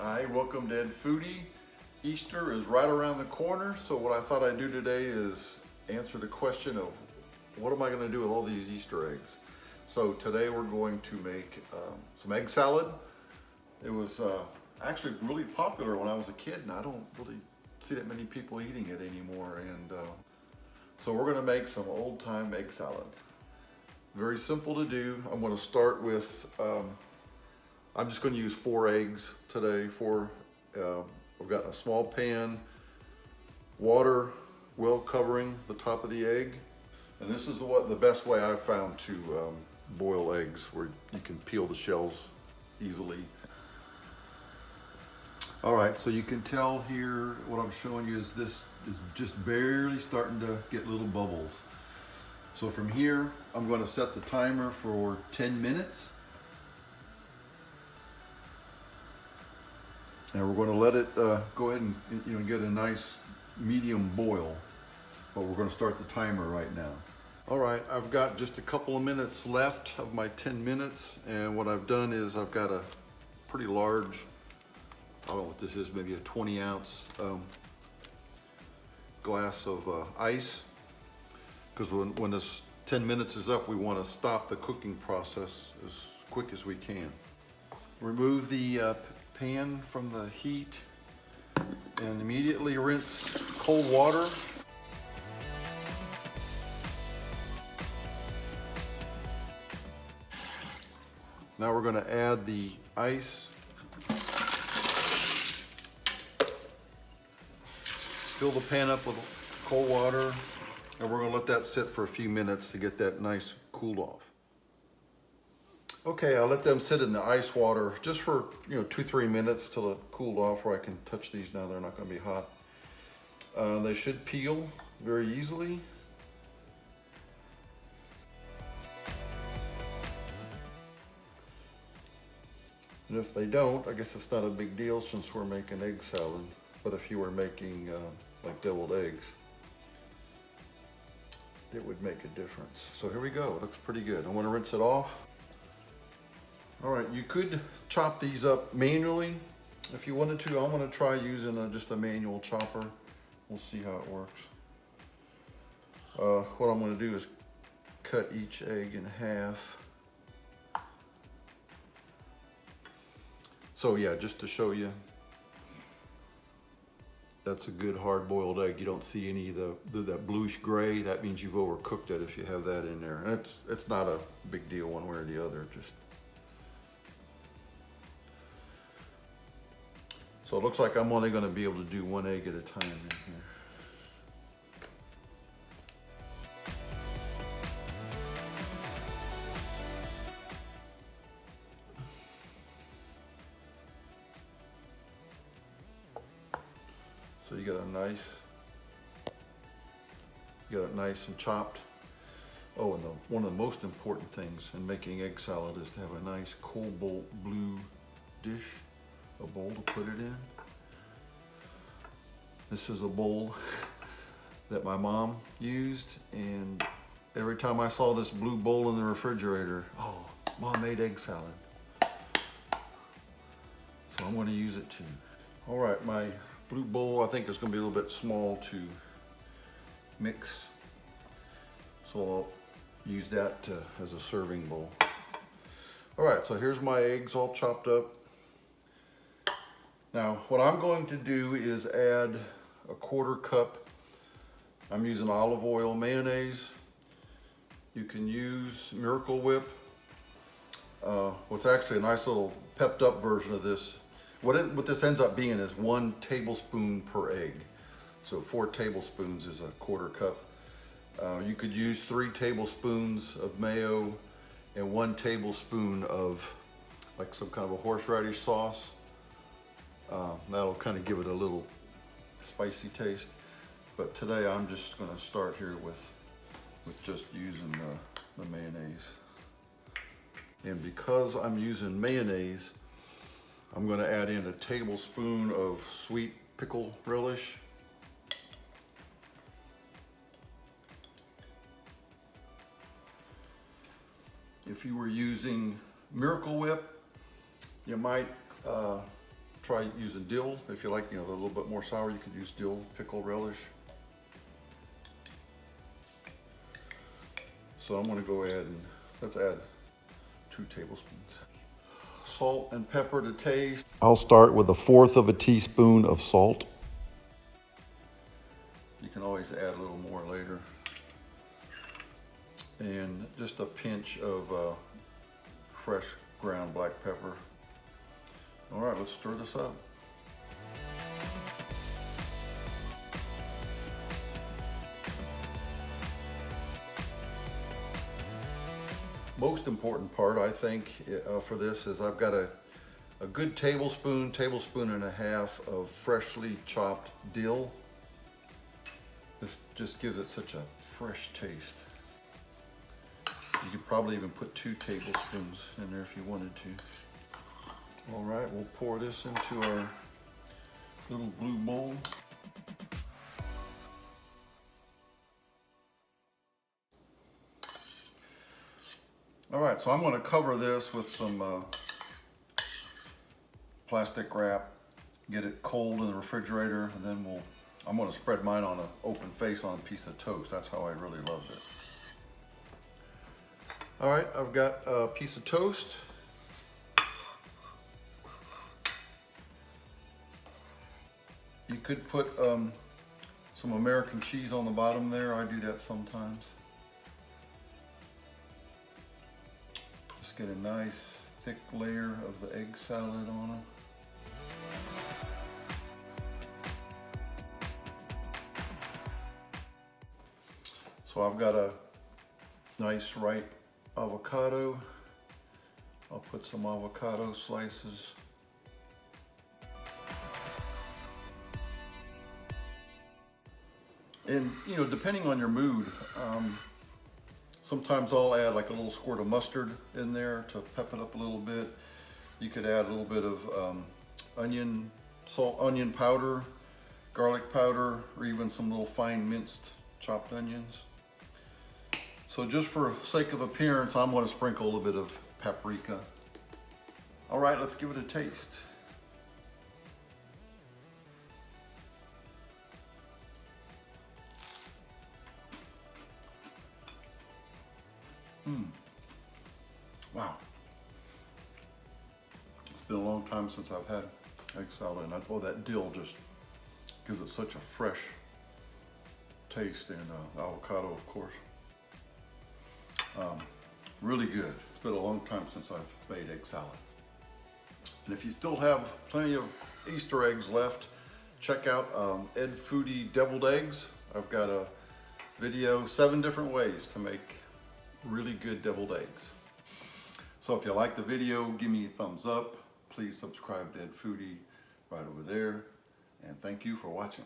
Hi, welcome to Foodie. Easter is right around the corner, so what I thought I'd do today is answer the question of what am I going to do with all these Easter eggs. So today we're going to make some egg salad. It was actually really popular when I was a kid, and I don't really see that many people eating it anymore. And so we're going to make some old-time egg salad. Very simple to do. I'm going to start with I'm just going to use 4 eggs today. I've got a small pan, water well covering the top of the egg. And this is the best way I've found to boil eggs, where you can peel the shells easily. All right, so you can tell here what I'm showing you is this is just barely starting to get little bubbles. So from here, I'm going to set the timer for 10 minutes. And we're going to let it go ahead and get a nice medium boil, but we're going to start the timer right now. All right, I've got just a couple of minutes left of my 10 minutes, and what I've done is I've got a pretty large, I don't know what this is, maybe a 20-ounce glass of ice, because when this 10 minutes is up, we want to stop the cooking process as quick as we can. Remove the pan from the heat and immediately rinse cold water. Now we're going to add the ice. Fill the pan up with cold water, and we're going to let that sit for a few minutes to get that nice cooled off. Okay, I'll let them sit in the ice water just for 2-3 minutes till it cooled off, where I can touch these now. They're not going to be hot. They should peel very easily. And if they don't, I guess it's not a big deal since we're making egg salad. But if you were making like deviled eggs, it would make a difference. So here we go. It looks pretty good. I want to rinse it off. All right, you could chop these up manually if you wanted to. I'm going to try using just a manual chopper. We'll see how it works. What I'm going to do is cut each egg in half. So yeah, just to show you, that's a good hard-boiled egg. You don't see any of that bluish gray. That means you've overcooked it if you have that in there. And it's not a big deal one way or the other. So it looks like I'm only going to be able to do 1 egg at a time in here. So you got it nice and chopped. Oh, and one of the most important things in making egg salad is to have a nice cobalt blue dish. A bowl to put it in. This is a bowl that my mom used, and every time I saw this blue bowl in the refrigerator, oh, Mom made egg salad. So I'm going to use it too. All right, my blue bowl I think is going to be a little bit small to mix, so I'll use that as a serving bowl. All right, so here's my eggs all chopped up. Now, what I'm going to do is add a 1/4 cup. I'm using olive oil mayonnaise. You can use Miracle Whip. What's actually a nice little pepped up version of this. What this ends up being is 1 tablespoon per egg. So 4 tablespoons is a 1/4 cup. You could use 3 tablespoons of mayo and 1 tablespoon of like some kind of a horseradish sauce. That'll kind of give it a little spicy taste. But today I'm just going to start here with just using the mayonnaise. And because I'm using mayonnaise, I'm going to add in a tablespoon of sweet pickle relish. If you were using Miracle Whip, you might try using dill. If you like, a little bit more sour, you could use dill, pickle relish. So I'm going to go ahead and let's add 2 tablespoons. Salt and pepper to taste. I'll start with 1/4 teaspoon of salt. You can always add a little more later. And just a pinch of fresh ground black pepper. All right, let's stir this up. Most important part, I think, for this is I've got a good tablespoon and a half of freshly chopped dill. This just gives it such a fresh taste. You could probably even put 2 tablespoons in there if you wanted to. All right, we'll pour this into our little blue bowl. All right, so I'm going to cover this with some plastic wrap, get it cold in the refrigerator, and then I'm going to spread mine on an open face on a piece of toast. That's how I really love it. All right, I've got a piece of toast. You could put some American cheese on the bottom there. I do that sometimes. Just get a nice thick layer of the egg salad on it. So I've got a nice ripe avocado. I'll put some avocado slices. And depending on your mood, sometimes I'll add like a little squirt of mustard in there to pep it up a little bit. You could add a little bit of onion powder, garlic powder, or even some little fine minced chopped onions. So just for sake of appearance, I'm going to sprinkle a little bit of paprika. All right, let's give it a taste. Wow. It's been a long time since I've had egg salad, and that dill just gives it such a fresh taste, and avocado, of course. Really good. It's been a long time since I've made egg salad. And if you still have plenty of Easter eggs left, check out Ed Foodie deviled eggs. I've got a video, 7 different ways to make really good deviled eggs. So if you like the video, give me a thumbs up. Please subscribe to Ed Foodie right over there. And thank you for watching.